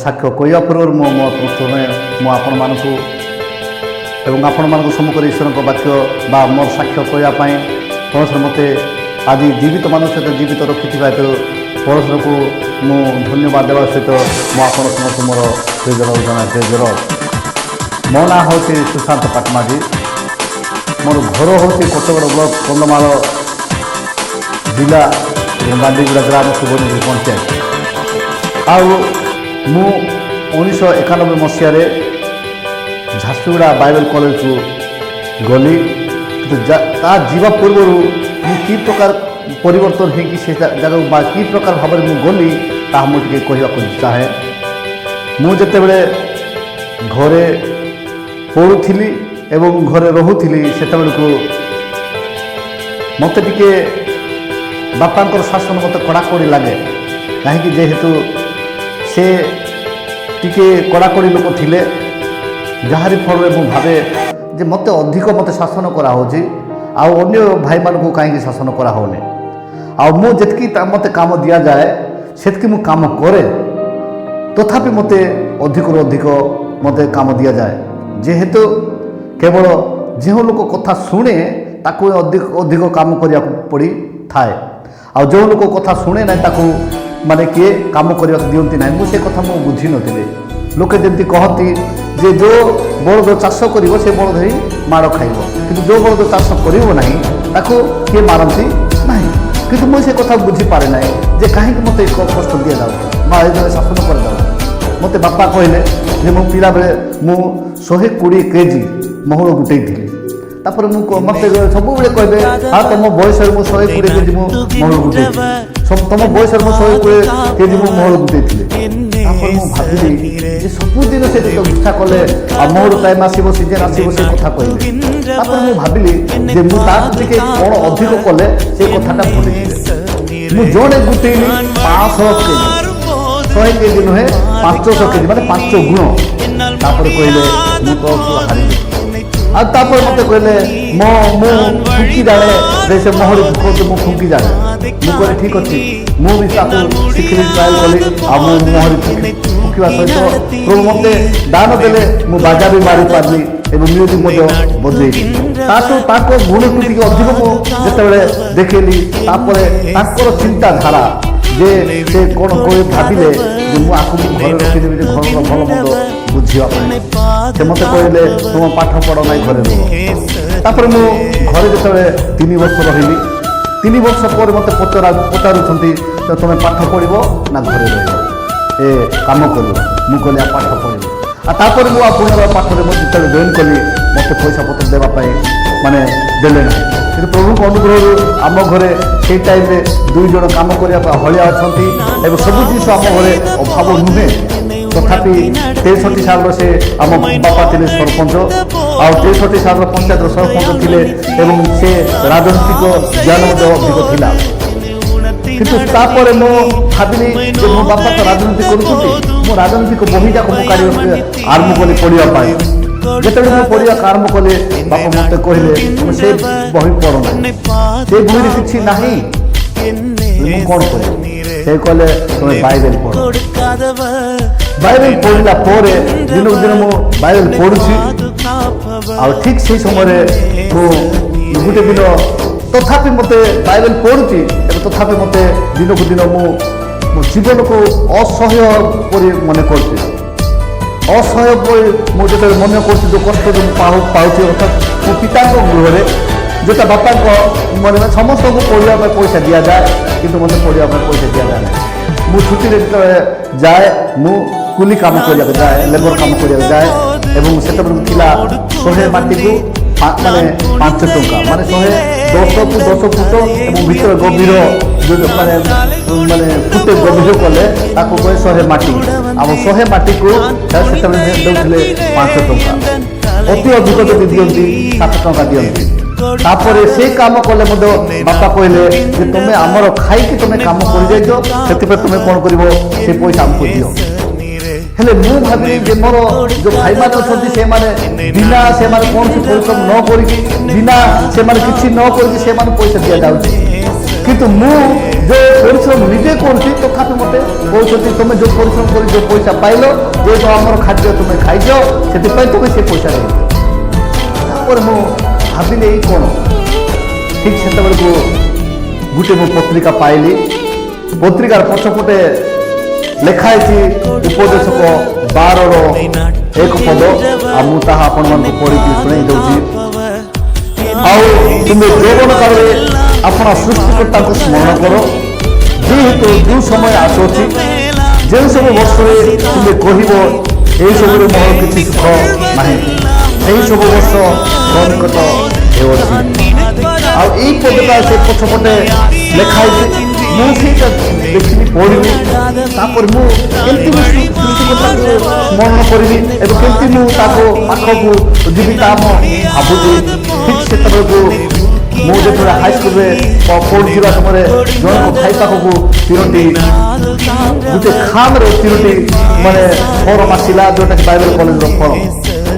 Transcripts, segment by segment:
ସାକ୍ଷ୍ୟ କହିବା ପୂର୍ବରୁ ମୁଁ ପ୍ରଥମେ ଆପଣ ମାନଙ୍କୁ ଏବଂ ଆପଣମାନଙ୍କ ସମ୍ମୁଖରେ ଈଶ୍ୱରଙ୍କ ବାକ୍ୟ ବା ମୋର ସାକ୍ଷ୍ୟ କହିବା ପାଇଁ ପରସ୍ପର ମୋତେ ଆଜି ଜୀବିତମାନଙ୍କ ସହିତ ଜୀବିତ ରଖିଥିବା ହେତୁ ପରସ୍ପରକୁ ମୁଁ ଧନ୍ୟବାଦ ଦେବା ସହିତ ମୁଁ ଆପଣ ସମସ୍ତଙ୍କୁ ମୋର ପ୍ରିୟଜନ ଜଣାଇଛି। ମୋ ନାଁ ହେଉଛି ସୁଶାନ୍ତ ପାଟମାଝୀ। ମୋର ଘର ହେଉଛି କୋଟଗଡ଼ ବ୍ଲକ କନ୍ଧମାଳ ଜିଲ୍ଲା ଏବଂ ଗାନ୍ଧୀଗୁଡ଼ା ଗ୍ରାମ ସୁବର୍ଣ୍ଣପୁର ପଞ୍ଚାୟତ। ଆଉ ମୁଁ 1991 ମସିହାରେ ଝାରସୁଗୁଡ଼ା ବାଇବେଲ କଲେଜକୁ ଗଲି। କିନ୍ତୁ ତା ଯିବା ପୂର୍ବରୁ ମୁଁ କି ପ୍ରକାର ପରିବର୍ତ୍ତନ ହେଇକି ସେ ଜାଗାକୁ ବା କି ପ୍ରକାର ଭାବରେ ମୁଁ ଗଲି ତାହା ମୁଁ ଟିକେ କହିବାକୁ ଚାହେଁ। ମୁଁ ଯେତେବେଳେ ଘରେ ପଢ଼ୁଥିଲି ଏବଂ ଘରେ ରହୁଥିଲି ସେତେବେଳକୁ ମୋତେ ଟିକେ ବାପାଙ୍କର ଶାସନ ମୋତେ କଡ଼ାକଡ଼ି ଲାଗେ। କାହିଁକି ଯେହେତୁ ସେ ଟିକେ କଡ଼ାକଡ଼ି ଲୋକ ଥିଲେ, ଯାହାରି ଫଳରେ ମୁଁ ଭାବେ ଯେ ମୋତେ ଅଧିକ ଶାସନ କରାହେଉଛି ଆଉ ଅନ୍ୟ ଭାଇମାନଙ୍କୁ କାହିଁକି ଶାସନ କରାହେଉନି। ଆଉ ମୁଁ ଯେତିକି ମୋତେ କାମ ଦିଆଯାଏ ସେତିକି ମୁଁ କାମ କରେ, ତଥାପି ମୋତେ ଅଧିକରୁ ଅଧିକ ମୋତେ କାମ ଦିଆଯାଏ। ଯେହେତୁ କେବଳ ଯେଉଁ ଲୋକ କଥା ଶୁଣେ ତାକୁ ଅଧିକ କାମ କରିବାକୁ ପଡ଼ିଥାଏ, ଆଉ ଯେଉଁ ଲୋକ କଥା ଶୁଣେ ନାହିଁ ତାକୁ ମାନେ କିଏ କାମ କରିବାକୁ ଦିଅନ୍ତି ନାହିଁ। ମୁଁ ସେ କଥା ମୁଁ ବୁଝିନଥିଲି। ଲୋକେ ଯେମିତି କହନ୍ତି ଯେ ଯେଉଁ ବଳଦ ଚାଷ କରିବ ସେ ବଳଦ ହିଁ ମାଡ଼ ଖାଇବ, କିନ୍ତୁ ଯେଉଁ ବଳଦ ଚାଷ କରିବ ନାହିଁ ତାକୁ କିଏ ମାରନ୍ତି ନାହିଁ। କିନ୍ତୁ ମୁଁ ସେ କଥା ବୁଝିପାରେ ନାହିଁ ଯେ କାହିଁକି ମୋତେ କଷ୍ଟ ଦିଆଯାଉଛି ବା ଏଇଭଳି ଶାସନ କରାଯାଉଛି। ମୋତେ ବାପା କହିଲେ ଯେ ମୁଁ ପିଲାବେଳେ ମୁଁ 120 କେଜି ମହୁଳ ଗୁଟେଇଥିଲି। ତାପରେ ମୁଁ ମୋତେ ସବୁବେଳେ କହିବେ ହଁ ତୁମ ବୟସରେ ମୁଁ 120 କେଜି ମୁଁ ମହୁଳ ଗୁଟେଇଥିଲି, ତୁମ ବୟସରେ ମୁଁ 120 କେଜି ମୁଁ ମହୁଳ ଗୁଟେଇଥିଲି। ତାପରେ ମୁଁ ଭାବିଲି ଯେ ସବୁଦିନ ସେ ଇଚ୍ଛା କଲେ ଆଉ ମହୁଳ ଟାଇମ୍ ଆସିବ, ସିଜନ୍ ଆସିବ, ସେ କଥା କହିଲେ। ତାପରେ ମୁଁ ଭାବିଲି ଯେ ମୁଁ ତାଠୁ ଟିକେ କ'ଣ ଅଧିକ କଲେ ସେ କଥାଟା ଭୁଲିଯିବେ। ମୁଁ ଜଣେ ଗୁଟେଇଲି 500 କେଜି, 100 କେଜି ନୁହେଁ 500 କେଜି, ମାନେ 5 ଗୁଣ। ତାପରେ କହିଲେ ମୁଁ ତ ହାରିଲି। ଆଉ ତାପରେ ମୋତେ କହିଲେ ମୁଁ ଫୁଙ୍କି ଜାଣେ ଯେ ସେ ମହୁଳି କହୁଛି ମୁଁ ଫୁଙ୍କି ଜାଣେ। ମୁଁ କହିଲି ଠିକ୍ ଅଛି, ମୁଁ ବି ତାକୁ ଶିଖିଲି, ଟ୍ରାଏଲ୍ କଲି। ଆଉ ମୁଁ ମହୁଳି ଫୁଙ୍କିବା ସହିତ ପ୍ରଭୁ ମୋତେ ଦାନ ଦେଲେ, ମୁଁ ବାଜା ବି ମାରି ପାରିଲି ଏବଂ ମ୍ୟୁଜିକ୍ ମଧ୍ୟ ବଜେଇଲି। ତାଙ୍କ ଗୁଣଠୁ ଟିକେ ଅଧିକ ମୁଁ ଯେତେବେଳେ ଦେଖିଲି, ତାପରେ ତାଙ୍କର ଚିନ୍ତାଧାରା ଯେ ସେ କ'ଣ କହି ଭାବିଲେ ଯେ ମୁଁ ଆକୁ ଘରେ ରଖିଦେବି ଯେ ଘରର ଭଲ ମନ୍ଦ ବୁଝିବା ପାଇଁ। ସେ ମୋତେ କହିଲେ ତୁମ ପାଠ ପଢ଼ ନାହିଁ, ଘରେ ରୁହ। ତାପରେ ମୁଁ ଘରେ ଯେତେବେଳେ 3 ବର୍ଷ ରହିଲି, 3 ବର୍ଷ ପରେ ମୋତେ ପଚାରୁଛନ୍ତି ତୁମେ ପାଠ ପଢ଼ିବ ନା ଘରେ ରହିବ, ଏ କାମ କରିବ। ମୁଁ କହିଲି ଆଉ ପାଠ ପଢ଼ିବ। ଆଉ ତାପରେ ମୁଁ ପୁନର୍ବାର ପାଠରେ ମୁଁ ଯେତେବେଳେ ଜଏନ୍ କଲି ମୋତେ ପଇସା ପତ୍ର ଦେବା ପାଇଁ ମାନେ ଦେଲେ ନାହିଁ। କିନ୍ତୁ ପ୍ରଭୁଙ୍କ ଅନୁଗ୍ରହରୁ ଆମ ଘରେ ସେଇ ଟାଇମ୍ରେ 2 ଜଣ କାମ କରିବା ପାଇଁ ହଳିଆ ଅଛନ୍ତି ଏବଂ ସବୁ ଜିନିଷ ଆମ ଘରେ ଅଭାବ ନୁହେଁ। ତଥାପି 63 ସାଲର ସେ ଆମ ବାପା ଥିଲେ ସରପଞ୍ଚ, ଆଉ 63 ସାଲର ପଞ୍ଚାୟତର ସରପଞ୍ଚ ଥିଲେ ଏବଂ ସେ ରାଜନୈତିକ ଜ୍ଞାନ ମଧ୍ୟ ଅଧିକ ଥିଲା। କିନ୍ତୁ ତାପରେ ମୁଁ ଭାବିଲି ଯେ ମୋ ବାପା ତ ରାଜନୀତି କରୁଛନ୍ତି, ମୁଁ ରାଜନୈତିକ ବହିଯାକ ମୁଁ କାଢ଼ିବାକୁ ଆରମ୍ଭ କଲି ପଢ଼ିବା ପାଇଁ। ଯେତେବେଳେ ମୁଁ ପଢ଼ିବାକୁ ଆରମ୍ଭ କଲି ବାପା ମୋତେ କହିଲେ ତୁମେ ସେ ବହି ପଢ଼ ନାହିଁ, ସେ ବହିରେ କିଛି ନାହିଁ। ମୁଁ କ'ଣ କରିବି? ସେ କହିଲେ ତୁମେ ବାଇବେଲ ପଢ଼। ବାଇବେଲ ପଢ଼ିଲା ପରେ ଦିନକୁ ଦିନ ମୁଁ ବାଇବେଲ ପଢ଼ୁଛି। ଆଉ ଠିକ୍ ସେଇ ସମୟରେ ମୁଁ ଗୋଟେ ଦିନ ତଥାପି ମୋତେ ବାଇବେଲ ପଢ଼ୁଛି ଏବଂ ତଥାପି ମୋତେ ଦିନକୁ ଦିନ ମୋ ଜୀବନକୁ ଅସହ୍ୟ ପରି ମନେ କରୁଛି। ଅସହ୍ୟ ପରି ମୁଁ ଯେତେବେଳେ ମନେ କରୁଛି ଯେଉଁ କଷ୍ଟ ମୁଁ ପାଉଛି, ଅର୍ଥାତ୍ ମୋ ପିତାଙ୍କ ଗୃହରେ ଯେଉଁଟା ବାପାଙ୍କ ମାନେ ସମସ୍ତଙ୍କୁ ପଢ଼ିବା ପାଇଁ ପଇସା ଦିଆଯାଏ, କିନ୍ତୁ ମୋତେ ପଢ଼ିବା ପାଇଁ ପଇସା ଦିଆଯାଏ ନାହିଁ। ମୁଁ ଛୁଟିରେ ଯେତେବେଳେ ଯାଏ ମୁଁ କୁଲି କାମ କରିବାକୁ ଯାଏ, ଲେବର କାମ କରିବାକୁ ଯାଏ ଏବଂ ସେତେବେଳକୁ ଥିଲା 100 ମାଟିକୁ ମାନେ 5 ଟଙ୍କା, ମାନେ 110 କୁ 10 ଫୁଟ ଏବଂ ଭିତରେ ଗଭୀର ମାନେ ଫୁଟେ ଗଭୀର କଲେ ତାକୁ କହେ 100 ମାଟି। ଆଉ 100 ମାଟିକୁ ସେତେବେଳେ ଦେଉଥିଲେ 5 ଟଙ୍କା, ଅତି ଅଧିକ ଯଦି ଦିଅନ୍ତି 7 ଟଙ୍କା ଦିଅନ୍ତି। ତାପରେ ସେ କାମ କଲେ ମଧ୍ୟ ବାପା କହିଲେ ଯେ ତୁମେ ଆମର ଖାଇକି ତୁମେ କାମ କରିଯାଇଛ, ସେଥିପାଇଁ ତୁମେ କ'ଣ କରିବ ସେ ପଇସା ଆମକୁ ଦିଅ। ହେଲେ ମୁଁ ଭାବିଲି ଯେ ମୋର ଯେଉଁ ଭାଇମାନେ ଅଛନ୍ତି ସେମାନେ ବିନା ସେମାନେ କୌଣସି ପରିଶ୍ରମ ନ କରିକି, ବିନା ସେମାନେ କିଛି ନ କରିକି ସେମାନେ ପଇସା ଦିଆଯାଉଛି। କିନ୍ତୁ ମୁଁ जो परिश्रम निजे करुच्ची तथापि मत कहते तुम जो परिश्रम कर जो पैसा पाइल जेहेतु आम खाद्य तुम खाइज से तुम से पैसा नहीं भाविले कौन ठीक से गोटे मु पत्रिका पाइली पत्रिकार पछपटे लिखाई उपदेशक 12 एक पद आमुता आपण मन पढ़ी शुणी दूसरी तुम्हें यौवन काल आपण सृष्टिकर्ता को स्मरण कर जेहेतु जो समय आसुची जो सब वर्ष तुम्हें कह यही सब मोर किसी सुख ना यही सब वर्ष निकट आई पदटा से पछपटे लिखाई मुझे देखी पढ़ी मुझे स्मरण करी केमती मुझको पाखक जीविका भावुची ठीक से मुझे हाईस्कल पढ़ी समय जन भाई पाखक 3टी गोटे खाम्रे 3टी मानने फर्म आसला जोटा कि बाइबल कॉलेज फर्म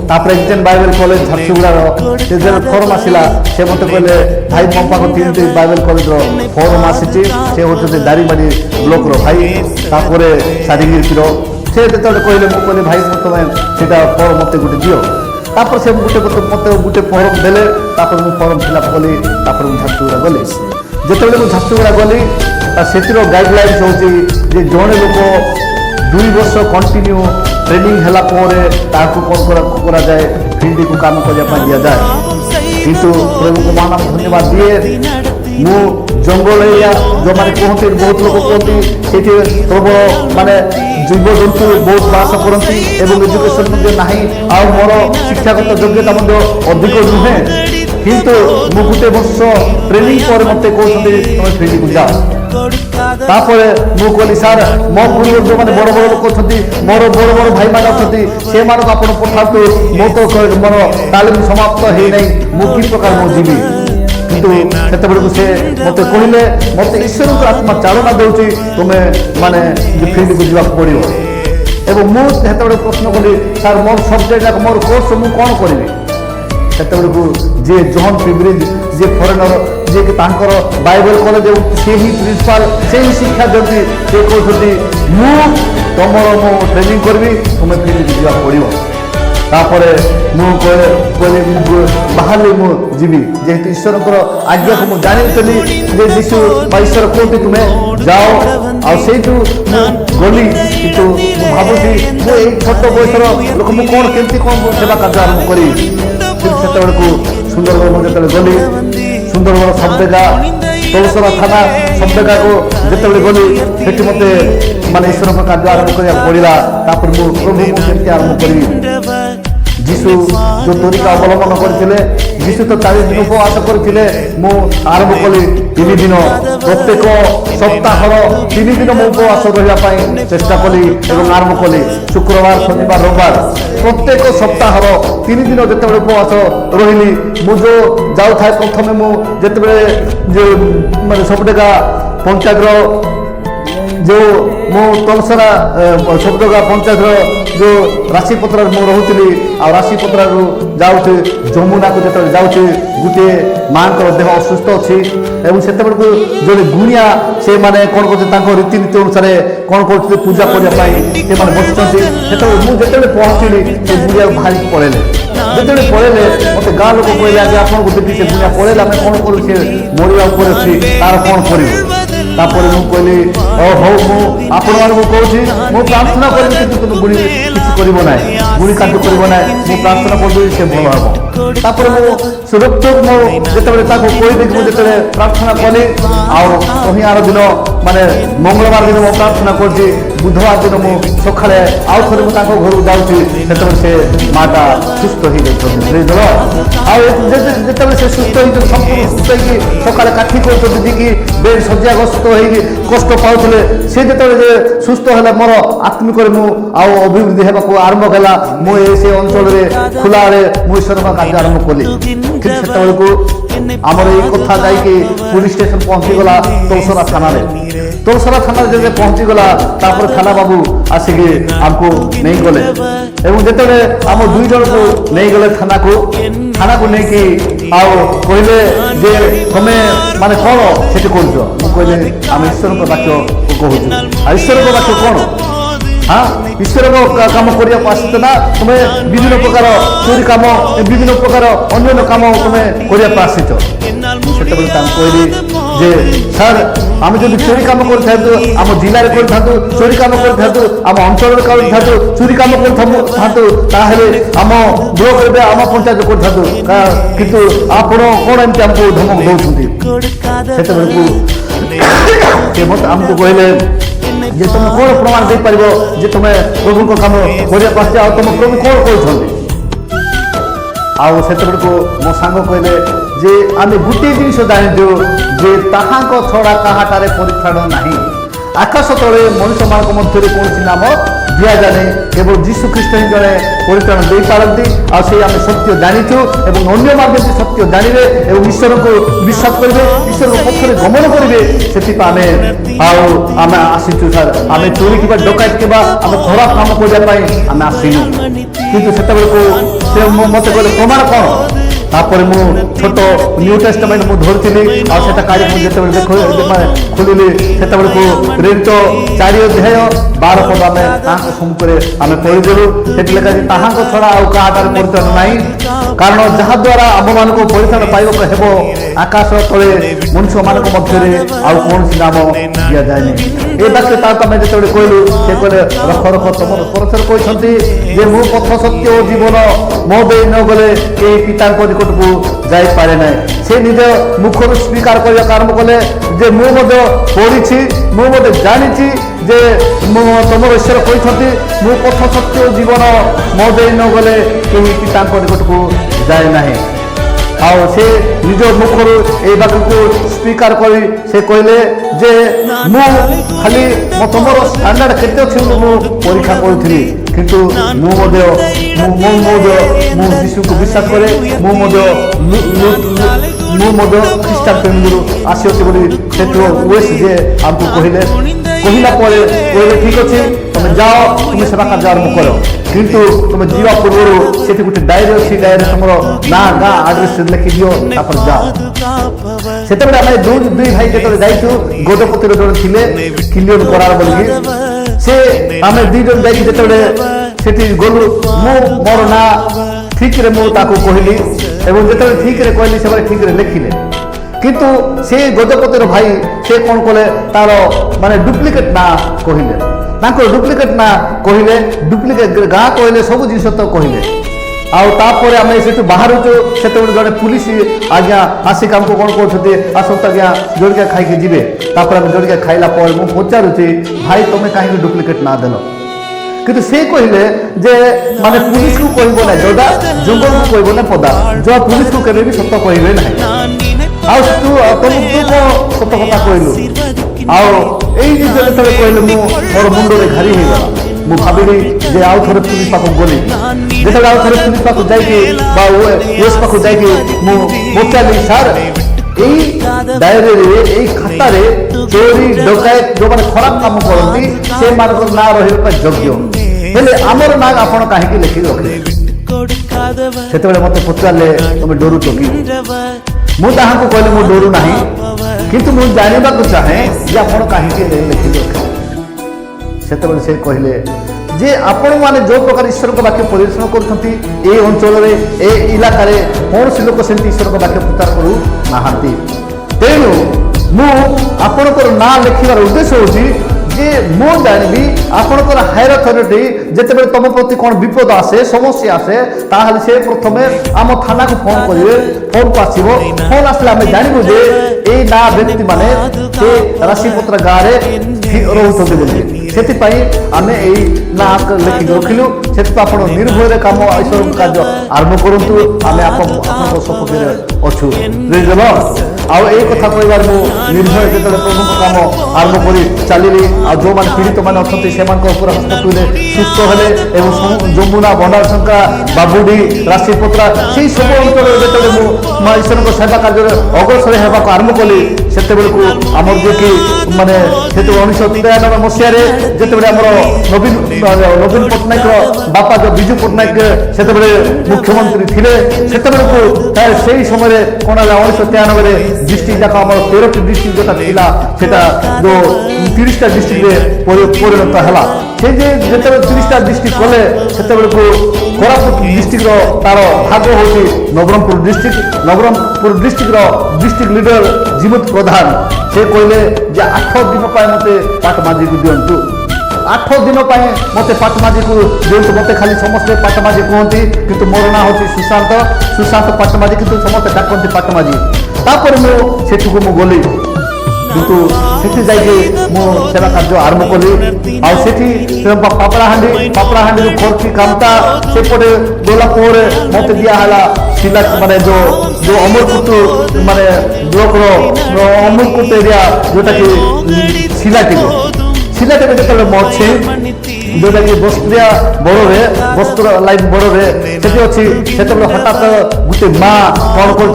तापर एग्जेन बाइबल कॉलेज झारसुगुड़ार से जो फर्म आसला से मत कहले भाई मो पाख 3टी बाइबल कॉलेज फर्म आसी से होते दारिमाड़ी ब्लॉक भाई तापर सारिंगीर से जो कहले मुझे कहली भाई तुम्हें सीटा फर्म मत गोटे दियो तापर से गोटे मत गोटे फर्म देले तापर मुझे फर्म फिलअप कली तापर झारसुगुड़ा गली जिते मुझे झारसुगुड़ा गली से गाइडलाइन्स हूँ जड़े लोक 2 वर्ष कंटिन्यू ट्रेनिंग है कौन जाए फील्ड को काम करने दि जाए किंतु प्रभु को मान धन्यवाद दिए मु जंगल एरिया जो मैंने कहते बहुत लोग कहते प्रबल माने जीव जंतु बहुत बास करती एजुकेशन ना मोर शिक्षागत योग्यता अधिक नुहे किंतु मु गोटे वर्ष ट्रेनिंग पर मत कहते तुम फील्ड को जाओ तापर मु कहली सार मो गुरु जो मैंने बड़ बड़ लोग अच्छा मोर बड़ बड़ भाई मैंने अच्छा से आप पठातु मो तो मोर तालीम समाप्त हो नहीं मु कि प्रकार मो जीवी किंतु से मत कहले मत ईश्वर को आत्मा चालना दूसरी तुम्हें माने फील्ड को जावाक पड़ो एवं मुझे प्रश्न कली सार मोर सब्जेक्ट मोर कोर्स मु कौन करी से जी जॉन पिब्रिज जी फरेनर जी बाइबल कॉलेज से ही प्रिंसिपाल से ही शिक्षा दिखती से कहते तुम मु ट्रेनिंग करी तुम्हें फील्ड को जावाक पड़ो तापर मुझे बाहर मुझी जेहेतु ईश्वर आज्ञा को मुझे जानी जीशु ईश्वर कहते तुम्हें जाओ आई गली कितु भावुची मुझे छोट बयसर लोक मुझे कौन केमती कौन सेवा कार्य आरम्भ करी से सुंदरगढ़ मुझे गली सुंदरगढ़ सबदेगा तलसरा थाना सबदेगा को जिते गली से मत माने ईश्वर कार्य आरम्भ करा पड़ा तापर मुझे आरम्भ करी जीशु जो तरीका अवलम्बन करते जीशु तो 40 दिन उपवास करते आरंभ कली 3 दिन प्रत्येक सप्ताह 3 दिन मु उपवास रही चेष्टा कली आरंभ कली शुक्रवार शनिवार रविवार प्रत्येक सप्ताह 3 दिन जिते उपवास रही मुझे जाऊ था प्रथम मुझे मानने सबडेगा पंचायत जो मो तलसरा सबडेगा पंचायत जो राशिपत्र रोली आ राशिपत्र जाऊँ जमुना को जो जाऊँ गोटे माँ देह असुस्थ अच्छी से जो गुणिया से माने कौन कर रीतिनीति अनुसार कौन कर पूजा करने बसुँच मुझे पहुँचली से गुणिया बाहर पड़ेले जिते पड़ेले मत गाँ लोक कहले आगे आप देखिए से गुणिया पड़ेले आम कौन करूँ से मरिया अच्छी तार कौन कर तापर मु कहली हौ मु कहूँ मु प्रार्थना करी गुणी किसी करना गुणी कार्य करना मु प्रार्थना कर से भल हम तापर से रोकटोक मुझे कहीदे मुझे प्रार्थना कली आर दिन माने मंगलवार दिन मु प्रार्थना कर बुधवार दिन मु सकाଳେ आउ थे घर जाऊँगी से माटा सुस्थ हो गई से सुस्थ हो संपूर्ण सुस्थ हो सकाଳେ काठी कर कि बेड शଯ୍ୟାग्रस्त हो कष्ट पाते से जो सुस्थ है मोर आत्मिक अभिवृद्धि होगा आरंभ है मुझे से अंचल खुला मुझे ईश्वर कार्य आरंभ कली ठीक से आमर ये कथा जाकि पुलिस स्टेशन पहुंचीगला तलसरा थाना तलसरा थाना जब पहुंचीगला थाना बाबू आसिक आमको नहीं गले जिते आम दुई जन को नहीं गले थाना को नहीं कि कहले जे तुम्हें माने कौन से कहले आम ईश्वर वाक्य कहूँ ईश्वर वाक्य कौन हाँ ईश्वर कम करने ना तुम्हें विभिन्न प्रकार चोरी कम विभिन्न प्रकार अन्य कम तुम्हें करने आसिच से कहली जे सर आम जो चोरी कम करम जिले कर चोरी कम करम अंचल कर चोरी कम कर आम ब्लॉक आम पंचायत कर किंतु आप कौन एमती आमको धमक दौरान मत आमको कहले जे तुम कौन प्रमाण दे पार जे तुम प्रभु को कम करने तुम प्रभु कौन कहते को मो सांग कहले जे आम गोटे जिन जाचु जे ता छड़ा कहाटारे परित्राण नहीं आकाश तले मनुष्य मान मध्य कौन नाम दि जाए केवल जीशु ख्रीष्ट ही जड़े परित्राण दे पारती आम सत्य जाचु और अन्य मार्ग सत्य जानवे और ईश्वर को विश्वास करेंगे ईश्वर पक्षर गमन करेंगे से आम आसीचु सर आम चोरी कि डकायत कि आम खराब काम करने आम आसनु कि से मत कहले प्रमाण कौन तापर मु छोट न्यू टेस्टामेंट मु धरती आटा काढ़ी मुझे खोलिली से प्रेरित 4 अध्याय 12 पद आम सम्मुखें आम पढ़ीदेलु से छड़ा आउ कहाटार परित्राण ना कारण जहाद्वारा आम मान परित्राण पाइबा हेब आकाश तले मनुष्य मान मध्य आउ कौन सी नाम दि जाए ये वाक्य आम जो कहलु से कहले रख रख तुम परमेश्वर कहते जे मु पथ सत्य जीवन मो दे न गले कई पिता निकट को जाई पारे ना से निज मुखर स्वीकार करने आरंभ कले जे मुझे पढ़ी मुझे जानी जे तुम ईश्वर कहते मु पथ सत्य जीवन मो दे न गले कहीं पिता निकट को जाए ना से निज मुखर ये बात को स्वीकार कर से कहले जे मु खाली तुम स्टैंडर्ड केते अच्छे परीक्षा करी किंतु जीशु को विश्वास करे ख्रीष्टान फैमिली आसी से वेस जे आमको कहला कहले ठीक अच्छे तुम जाओ तुम सेवा कार्य आरंभ कर किंतु तुम जीवा पूर्व से गोटे डायरी अच्छी डायरी तुम ना गाँ आड्रेस लिखि दियो से दुई भाई जो जाइु गजपतिर जन थे किलियन करार बोलिकी से आम दी जन जाती गलु मोर ना ठीक मुझे कहली जो ठीक कहली से ठीक लिखिले किंतु से गजपतिर भाई से कौन कले तार माने डुप्लिकेट ना कहले डुप्लिकेट ना कहले डुप्लिकेट गाँ कहले सब जिन तो कहले आउे आम से बाहर से जड़े पुलिस आज्ञा आसिक आमको कौन कहते आसत आज्ञा जोड़िया खाई जी आम जोड़िया खाइला मुझे पचारुची भाई तुम्हें कहीं डुप्लिकेट ना देल किंतु से कहले जे माने पुलिस को कहब ना जोदा जंगल को कहब ना पदा जो पुलिस को केवे भी सत कहबे ना तुम सत कथा कहलु कहले मोर मुंडे घारी हो गला मु भाविली जे आउ थे पुलिस पाक गली जो आउ थे पुलिस पाक जास पाक जाचाली सार डायरी खातार चोरी डकायत जो मैंने खराब काम करती से ना रही आमर ना आप कहीं लिखिक रखे से मत पचारे तुम डरुच कि मुझे कहली मु डरू ना किंतु मुझे जानवा चाहे जे आप कहीं लिखिक रखे से कहले जे आपण माने जो प्रकार ईश्वर को वाक्य परिवेशन कर अंचल इलाकार कौन सी लोक से ईश्वर को वाक्य प्रचार करू ना तेणु मुझे ना लिखार उद्देश्य हूँ जे मु जानवी आपणकर हायर अथॉरिटी जिते तुम प्रति कौन विपद आसे समस्या आसे ताहले से प्रथम आम थाना को फोन करेंगे फोन को आसो फोन आसले आम जानबू जे ये ना व्यक्ति माने से राशिपत्र गाँव में रोचे से आम यही ना लिखिक रखिलु से आप निर्भय कम ईश्वर कार्य आरंभ करूँ आम आप सपक्ष अच्छु आउ कथा कहबार निर्भय जो प्रभु काम आरंभ कर चलिली जो मैंने पीड़ित मैंने अच्छा से हस्तपुले सुस्थ हेले जमुना भंडारशंका बाबुडी राशिपत्रा से सब अंचल जो ईश्वर सेवा कार्य अग्रसर होगा आरंभ कली से आमर जे कि माने 1993 मसीह जिते आम नवीन नवीन पट्टनायक बापा जो विजु पट्टनायक से मुख्यमंत्री थे से समय कौन 1993 डिस्ट्रिक्ट जाक आम 13टी डिस्ट्रिक्ट जोटा था जो 30टा डिस्ट्रिक्ट परिणत है से जो 30टा डिस्ट्रिक्ट कले से कोरापुट डिस्ट्रिक्ट तार भाग हूँ नवरंगपुर डिस्ट्रिक्ट डिस्ट्रिक्ट लीडर जीवित प्रधान से कहले 8 दिन मत पाटमाझी को दिंतु 8 दिन मत पाटमाझी को दिंतु मत खाली समस्ते पाटमाझी कहती किंतु मोर ना हूँ सुशांत पाटमाझी किंतु समस्ते डाकती पाटमाझी तापर मुझे गली किंतु से सेवा कार्य आरंभ कली पापड़ाहांडी खर्ची कामता सेपटे गलापर मत दिहला शिला माने जो अमरकुट माने ब्लॉक अमरकुट एरिया जोटा कि शिलाटी जो अच्छे जोटा कि बस्त्रिया बड़े बस्त्र लाइन बड़े अच्छी से हठात गोटे माँ कौन कर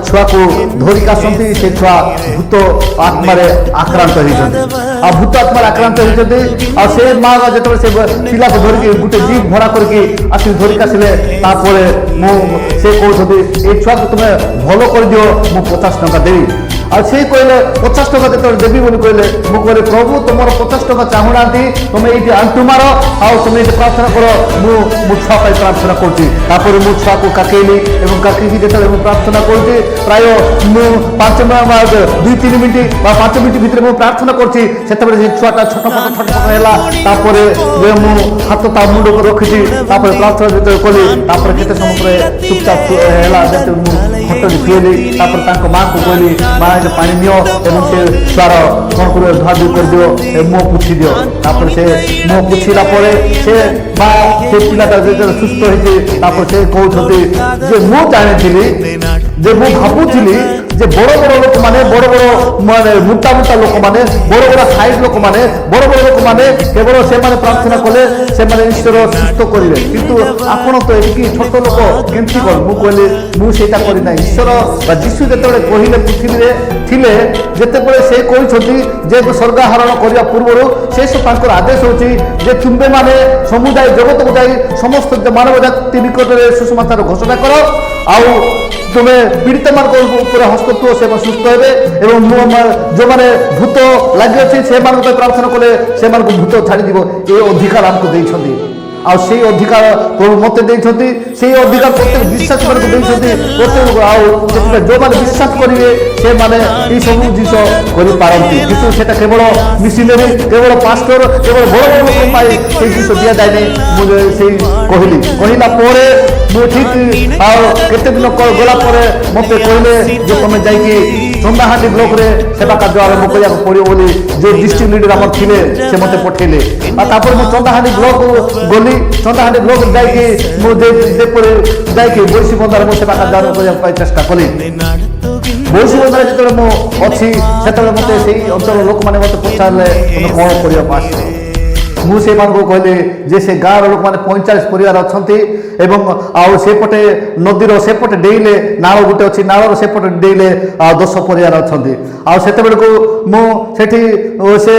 छुआ को धरिक आसती से छुआ भूत आत्मार आक्रांत होती भूत आत्मार आक्रांत होती से माँ जो से पिला को धरिक गोटे जीप भड़ा करके आसिक धरिक आसिले से कहते ये छुआ को तुम्हें भल कर दियो मु 50 टंका देवी से कहले 50 टंका जो देवी बोली कहले मुझे प्रभु तुम 50 टंका चाहूना तुम्हें ये आंटू मार तुम्हें ये प्रार्थना कर छुआ प्रार्थना कर छुआ को काकेली और काकी जो प्रार्थना कर प्राय 2-3 मिनट 5 मिनट भितर प्रार्थना कर छुआटा छटपट है हाथ ता मुंड को रखी प्रार्थना जो कली केते समय चुपचाप है खटरी शुएली माँ को कहली माँ जो पानी नियो एवं से छुआर कौन कर धुआधुई कर दियो मुह पोछि दियो से मुह पोछिला से माँ से पिलाटा जो सुस्थ होती से कहते जे मु जानी जे मु भावुली जे बड़ बड़ लोक मैंने बड़ बड़ माने मोटा मोटा लोक मैंने बड़ बड़ साइज लोक मैंने बड़ बड़ लोक मैंने केवल से प्रार्थना कले से ईश्वर सुस्थ करेंगे किंतु आपण तो ये छोट लोक केमती कल मु कहली मुझे करना ईश्वर जीशु जो कहले पृथ्वी में थिले जितेबले से कहते जे स्वर्गाहरण करने पूर्व से सब आदेश होची जे तुम्बे माने समुदाय जगत को जाई समस्त मानव जाति निकट में सुसमाचार घोषणा कर आउ तुम्हें पीड़ित मान हस्तत्व से सुस्थ हे जो मैंने भूत लगी से प्रार्थना कले से भूत छाड़ी ये अधिकार आमको देते से अधिकार प्रभु मत देते से अधिकार प्रत्येक विश्वास प्रत्येक जो मैंने विश्वास करेंगे से मैंने ये सब जिस करती कितु से केवल मिशनरी केवल पास्टर केवल बड़ बड़ लोक से जिस दि जाए मुझे से कहली कहला ठीक केते दिन गला मत कहले जो तुम जाकि चंदाहांडी ब्लॉक रे सेवा कार्य आरंभ करा पड़ो बोली जो डिस्ट्रिक्ट लीडर आम थे से मत पठेले मुझे चंदाहांडी ब्लॉक गली चंदाहांडी ब्लॉक जाकि बईसी बंधार मो सेवा कार्य आरंभ करने चेष्टा कली बईसी बंधार जो अच्छी से मत से अंचल लोक मैंने मत पचारे तुम कौन कर मुझे कहली जे से गाँव लोक मैंने 45 परिवार अच्छा सेपटे नदीर सेपटे डेले नाल गोटे अच्छी नालर सेपटे डेले 10 परिवार अच्छा आते को मुझे से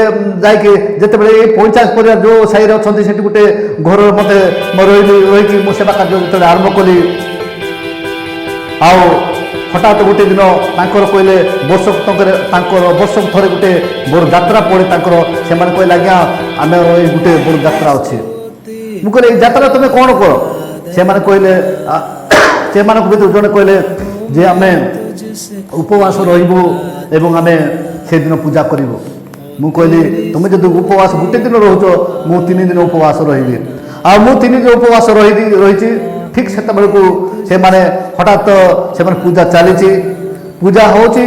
जिते 45 परिवार जो साई अच्छा से गोटे घर मत रही मो सेवा कार्य जो आरंभ कली हठात गोटे दिन कहले वर्ष थरे गोटे बड़ यात्रा पड़े से कहले आज्ञा आम गोटे बड़ यात्रा अच्छे मुझे यात्रा तुम्हें कौन कर से कहले से जड़े कहले जे आम उपवास रही आम से दिन पूजा करूँ मुझे कहली तुम्हें जो उपवास गोटे दिन रोच मु 3 दिन उपवास रही मु 3 दिन उपवास रही ठीक से हठात से पूजा चली पूजा होची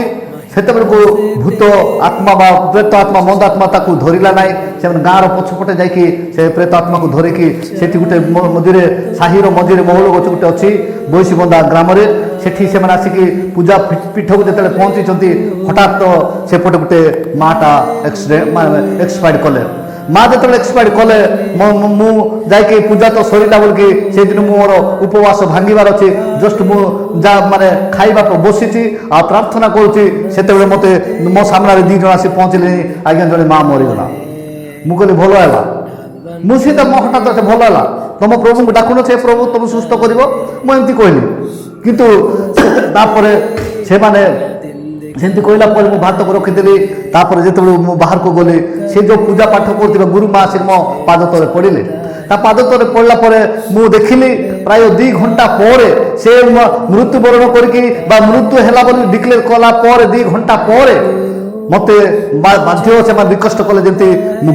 ସେତେବେଳକୁ ଭୂତ ଆତ୍ମା ବା ପ୍ରେତ ଆତ୍ମା ମନ୍ଦ ଆତ୍ମା ତାକୁ ଧରିଲା ନାହିଁ। ସେମାନେ ଗାଁର ପଛପଟେ ଯାଇକି ସେ ପ୍ରେତ ଆତ୍ମାକୁ ଧରିକି ସେଠି ଗୋଟେ ମଝିରେ ସାହିର ମଝିରେ ମହୁଲ ଗଛ ଗୋଟେ ଅଛି ବଇଶିବନ୍ଧା ଗ୍ରାମରେ, ସେଠି ସେମାନେ ଆସିକି ପୂଜା ପୀଠକୁ ଯେତେବେଳେ ପହଞ୍ଚିଛନ୍ତି ହଠାତ୍ ସେପଟେ ଗୋଟେ ମାଟା ଏକ୍ସପାୟାର୍ଡ କଲେ। ମା ଯେତେବେଳେ ଏକ୍ସପାୟାର୍ଡ କଲେ ମୁଁ ଯାଇକି ପୂଜା ତ ସରିଲା ବୋଲିକି ସେଇଦିନ ମୋର ଉପବାସ ଭାଙ୍ଗିବାର ଅଛି। ଜଷ୍ଟ ମୁଁ ମାନେ ଖାଇବାକୁ ବସିଛି ଆଉ ପ୍ରାର୍ଥନା କରୁଛି, ସେତେବେଳେ ମୋତେ ମୋ ସାମ୍ନାରେ 2 ଜଣ ଆସି ପହଞ୍ଚିଲେଣି, ଆଜ୍ଞା ଜଣେ ମା ମରିଗଲା। ମୁଁ କହିଲି ଭଲ ହେଲା। ମୁଁ ସେଇଟା ମୋ ହଠାତ୍ ଭଲ ହେଲା, ତମ ପ୍ରଭୁଙ୍କୁ ଡାକୁନ, ସେ ପ୍ରଭୁ ତମକୁ ସୁସ୍ଥ କରିବ, ମୁଁ ଏମିତି କହିଲି। କିନ୍ତୁ ତାପରେ ସେମାନେ ସେମିତି କହିଲା ପରେ ମୁଁ ଭାତକୁ ରଖିଦେଲି। ତାପରେ ଯେତେବେଳେ ମୁଁ ବାହାରକୁ ଗଲି, ସେ ଯେଉଁ ପୂଜା ପାଠ କରୁଥିବା ଗୁରୁ ମା ଆସିକି ମୋ ପାଦ ତଳେ ପଡ଼ିଲେ। ତା ପାଦ ତଳେ ପଡ଼ିଲା ପରେ ମୁଁ ଦେଖିଲି ପ୍ରାୟ 2 ଘଣ୍ଟା ପରେ ସେ ମୃତ୍ୟୁବରଣ କରିକି ବା ମୃତ୍ୟୁ ହେଲା ବୋଲି ଡିକ୍ଲେୟାର କଲା ପରେ 2 ଘଣ୍ଟା ପରେ ମୋତେ ବାଧ୍ୟ ସେମାନେ ରିକ୍ୱେଷ୍ଟ କଲେ ଯେମିତି ମୁଁ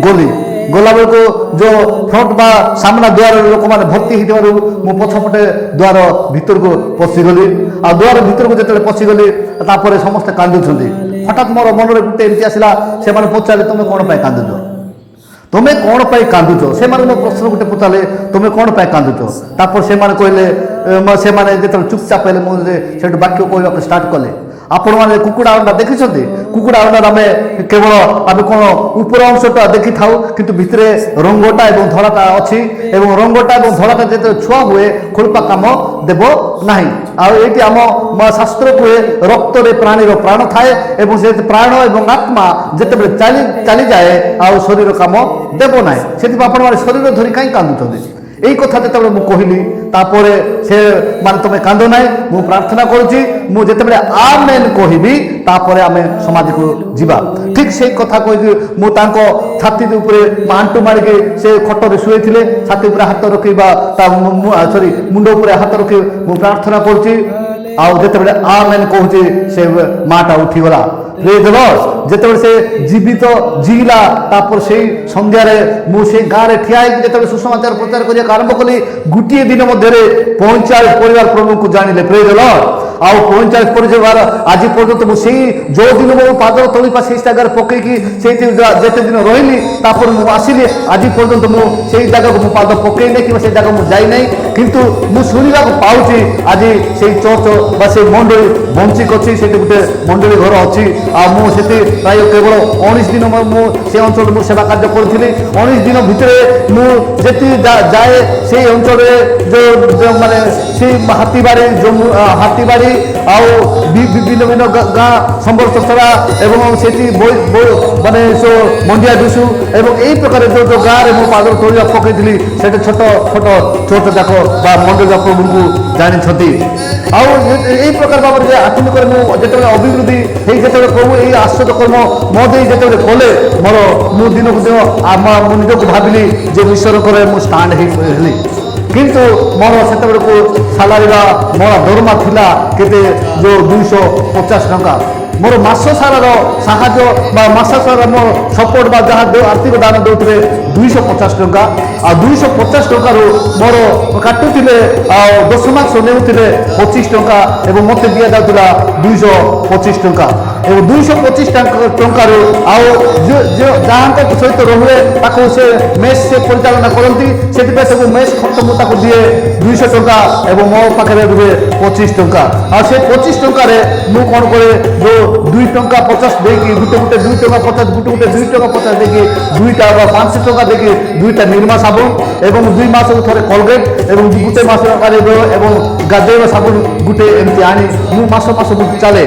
ଗଲାବେଳକୁ ଯେଉଁ ଫ୍ରଣ୍ଟ ବା ସାମ୍ନା ଦ୍ୱାରରେ ଲୋକମାନେ ଭର୍ତ୍ତି ହେଇଥିବାରୁ ମୁଁ ପଛପଟେ ଦ୍ୱାର ଭିତରକୁ ପଶିଗଲି। ଆଉ ଦ୍ୱାର ଭିତରକୁ ଯେତେବେଳେ ପଶିଗଲି ତାପରେ ସମସ୍ତେ କାନ୍ଦୁଛନ୍ତି। ହଠାତ୍ ମୋର ମନରେ ଗୋଟେ ଏମିତି ଆସିଲା, ସେମାନେ ପଚାରିଲେ ତମେ କ'ଣ ପାଇଁ କାନ୍ଦୁଛ, ତମେ କ'ଣ ପାଇଁ କାନ୍ଦୁଛ? ସେମାନେ ମୋ ପ୍ରଶ୍ନ ଗୋଟେ ପଚାରିଲେ ତମେ କ'ଣ ପାଇଁ କାନ୍ଦୁଛ? ତାପରେ ସେମାନେ କହିଲେ, ସେମାନେ ଯେତେବେଳେ ଚୁପଚାପ ହେଲେ ମୁଁ ସେଠୁ ବାକ୍ୟ କହିବାକୁ ଷ୍ଟାର୍ଟ କଲେ, ଆପଣମାନେ କୁକୁଡ଼ା ଅଣ୍ଡା ଦେଖିଛନ୍ତି? କୁକୁଡ଼ା ଅଣ୍ଡାରେ ଆମେ କେବଳ କ'ଣ ଉପର ଅଂଶଟା ଦେଖିଥାଉ, କିନ୍ତୁ ଭିତରେ ରଙ୍ଗଟା ଏବଂ ଧଳାଟା ଅଛି, ଏବଂ ରଙ୍ଗଟା ଏବଂ ଧଳାଟା ଯେତେବେଳେ ଛୁଆ ହୁଏ ଖୋଳପା କାମ ଦେବ ନାହିଁ। ଆଉ ଏଇଠି ଆମ ଶାସ୍ତ୍ର କୁହେ ରକ୍ତରେ ପ୍ରାଣୀର ପ୍ରାଣ ଥାଏ, ଏବଂ ସେ ପ୍ରାଣ ଏବଂ ଆତ୍ମା ଯେତେବେଳେ ଚାଲିଯାଏ ଆଉ ଶରୀର କାମ ଦେବ ନାହିଁ। ସେଥିପାଇଁ ଆପଣମାନେ ଶରୀର ଧରି କାହିଁ କାନ୍ଦୁଛନ୍ତି? এই কথা যেতবে মু কহিলি তারপরে সে মানে তুমি কান্দ নাই, মু প্রার্থনা করছি, মু যেতবে আমেন কহিবি তারপরে আমি সমাধিকে যা। ঠিক সেই কথা কইকি মু তাঙ্ক ছাতি উপরে আঁটু মারিকি সে খটরে শুয়েছিলে, ছাতি উপরে হাত রখি বা তা সরি মুন্ড উপরে হাত রখি মু প্রার্থনা করছি। ଆଉ ଯେତେବେଳେ ଆମେନ୍ କହୁଛି ସେ ମାଟା ଉଠିଗଲା। ପ୍ରେଜ୍ ଦ ଲର୍ଡ। ଯେତେବେଳେ ସେ ଜୀବିତ ଜିଇଲା, ତାପରେ ସେଇ ସନ୍ଧ୍ୟାରେ ମୁଁ ସେଇ ଗାଁରେ ଠିଆ ହେଇକି ଯେତେବେଳେ ସୁସମାଚାର ପ୍ରଚାର କରିବାକୁ ଆରମ୍ଭ କଲି, ଗୋଟିଏ ଦିନ ମଧ୍ୟରେ 45 ପରିବାର ପ୍ରଭୁଙ୍କୁ ଜାଣିଲେ। ପ୍ରେଜ୍ ଦ ଲର୍ଡ। ଆଉ 45 ପରିବାର ଆଜି ପର୍ଯ୍ୟନ୍ତ ମୁଁ ସେଇ ଯେଉଁ ଦିନ ମୋ ପାଦ ତଳିପା ସେଇ ଜାଗାରେ ପକେଇକି ସେଇଠି ଯେତେ ଦିନ ରହିଲି, ତାପରେ ମୁଁ ଆସିଲି, ଆଜି ପର୍ଯ୍ୟନ୍ତ ମୁଁ ସେଇ ଜାଗାକୁ ମୁଁ ପାଦ ପକେଇ ନାହିଁ କିମ୍ବା ସେଇ ଜାଗାକୁ ମୁଁ ଯାଇନାହିଁ। କିନ୍ତୁ ମୁଁ ଶୁଣିବାକୁ ପାଉଛି ଆଜି ସେଇ ଚର୍ଚ୍ଚ ବା ସେଇ ମଣ୍ଡଳୀ ବଞ୍ଚିକି ଅଛି, ସେଠି ଗୋଟେ ମଣ୍ଡଳୀ ଘର ଅଛି। ଆଉ ମୁଁ ସେଠି ପ୍ରାୟ କେବଳ 19 ଦିନ ମୁଁ ସେ ଅଞ୍ଚଳରେ ମୁଁ ସେବା କାର୍ଯ୍ୟ କରିଥିଲି। 19 ଦିନ ଭିତରେ ମୁଁ ଯେତିକି ଯାଏ ସେଇ ଅଞ୍ଚଳରେ ଯେଉଁ ମାନେ ସେଇ ହାତୀବାଡ଼ି ଆଉ ବିଭିନ୍ନ ଗାଁ ସମ୍ବଲସରା ଏବଂ ସେଠି ମାନେ ମଣ୍ଡିଆ ବିଶୁ ଏବଂ এই ପ୍ରକାର ଯେଉଁ ଗାଁରେ ମୁଁ ପାଦ ତୋଳିବା ପକେଇଥିଲି, ସେଠି ଛୋଟ ଛୋଟ ଚର୍ଚ୍ଚ ଯାକ ବା ମଣ୍ଡଳୀ ପ୍ରଭୁଙ୍କୁ ଜାଣିଛନ୍ତି। ଆଉ এই ପ୍ରକାର ଭାବରେ ଯେ ଆତ୍ମିକରେ ମୁଁ ଯେତେବେଳେ ଅଭିବୃଦ୍ଧି ହେଇ ଯେତେବେଳେ ପ୍ରଭୁ ଏଇ ଆଶ୍ଚର୍ଯ୍ୟ କର୍ମ ମୋ ଦେଇ ଯେତେବେଳେ କଲେ, ମୁଁ ଦିନକୁ ଦିନ ମୁଁ ନିଜକୁ ଭାବିଲି ଯେ ଈଶ୍ୱରଙ୍କର ମୁଁ ଷ୍ଟାଣ୍ଡ ହେଲି। କିନ୍ତୁ ମୋର ସେତେବେଳକୁ ସାଲାରୀ ବା ମୋର ଦରମା ଥିଲା କେତେ ଯେଉଁ 250 ଟଙ୍କା। ମୋର ମାସ ସାରାର ସାହାଯ୍ୟ ବା ମାସ ସାରା ମୋ ସପୋର୍ଟ ବା ଯାହା ଆର୍ଥିକ ଦାନ ଦେଉଥିଲେ 250 ଟଙ୍କା। ଆଉ 250 ଟଙ୍କାରୁ ମୋର କାଟୁଥିଲେ ଆଉ ଦଶମାସ ନେଉଥିଲେ 25 ଟଙ୍କା ଏବଂ ମୋତେ ଦିଆଯାଉଥିଲା 225 ଟଙ୍କା। ଏବଂ 225 ଟଙ୍କାରୁ ଆଉ ଯାହାଙ୍କ ସହିତ ରହୁଏ ତାକୁ ସେ ମେସ୍ ସେ ପରିଚାଳନା କରନ୍ତି, ସେଥିପାଇଁ ସବୁ ମେସ୍ ଖର୍ଚ୍ଚ ମୁଁ ତାକୁ ଦିଏ 200 ଟଙ୍କା ଏବଂ ମୋ ପାଖରେ ରୁହେ 25 ଟଙ୍କା। ଆଉ ସେ 25 ଟଙ୍କାରେ ମୁଁ କ'ଣ କରେ, ଯେଉଁ 2 ଟଙ୍କା 50 ଦେଇକି ଗୋଟେ 2 ଟଙ୍କା 50 ଗୋଟେ 2 ଟଙ୍କା 50 ଦେଇକି 2ଟା ବା 500 ଟଙ୍କା ଦେଇକି 2ଟା ନିର୍ମା ସାବୁନ ଏବଂ 2 ମାସକୁ ଥରେ କୋଲଗେଟ୍ ଏବଂ ଗୋଟେ ମାସ ଏବଂ ଗାଧୋଇବା ସାବୁନ ଗୋଟେ ଏମିତି ଆଣି ମୁଁ ମାସ ମୁଁ ଚାଲେ।